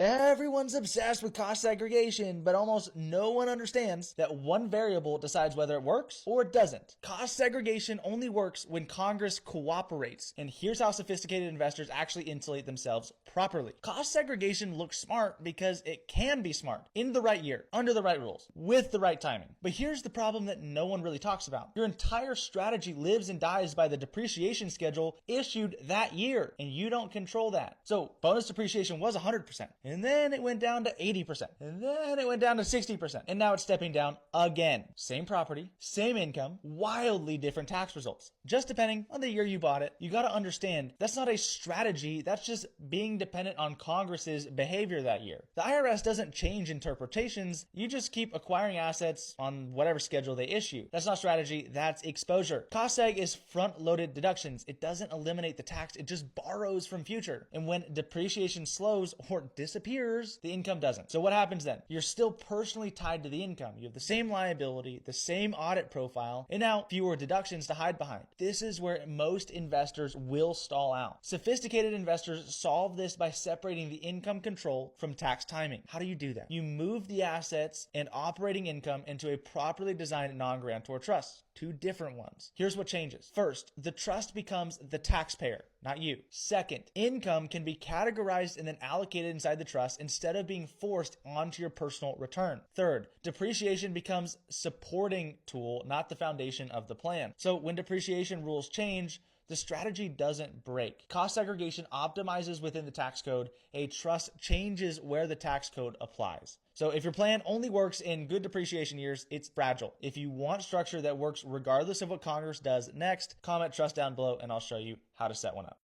Everyone's obsessed with cost segregation, but almost no one understands that one variable decides whether it works or it doesn't. Cost segregation only works when Congress cooperates, and here's how sophisticated investors actually insulate themselves properly. Cost segregation looks smart because it can be smart in the right year, under the right rules, with the right timing. But here's the problem that no one really talks about. Your entire strategy lives and dies by the depreciation schedule issued that year, and you don't control that. So bonus depreciation was 100%. And then it went down to 80%. And then it went down to 60%. And now it's stepping down again. Same property, same income, wildly different tax results. Just depending on the year you bought it. You got to understand that's not a strategy. That's just being dependent on Congress's behavior that year. The IRS doesn't change interpretations. You just keep acquiring assets on whatever schedule they issue. That's not strategy. That's exposure. Cost seg is front-loaded deductions. It doesn't eliminate the tax. It just borrows from future. And when depreciation slows or disappears, the income doesn't. So what happens then? You're still personally tied to the income. You have the same liability, the same audit profile, and now fewer deductions to hide behind. This is where most investors will stall out. Sophisticated investors solve this by separating the income control from tax timing. How do you do that? You move the assets and operating income into a properly designed non-grantor trust. Two different ones. Here's what changes. First, the trust becomes the taxpayer, not you. Second, income can be categorized and then allocated inside the trust instead of being forced onto your personal return. Third, depreciation becomes supporting tool, not the foundation of the plan. So when depreciation rules change, the strategy doesn't break. Cost segregation optimizes within the tax code. A trust changes where the tax code applies. So if your plan only works in good depreciation years, it's fragile. If you want structure that works regardless of what Congress does next, comment trust down below and I'll show you how to set one up.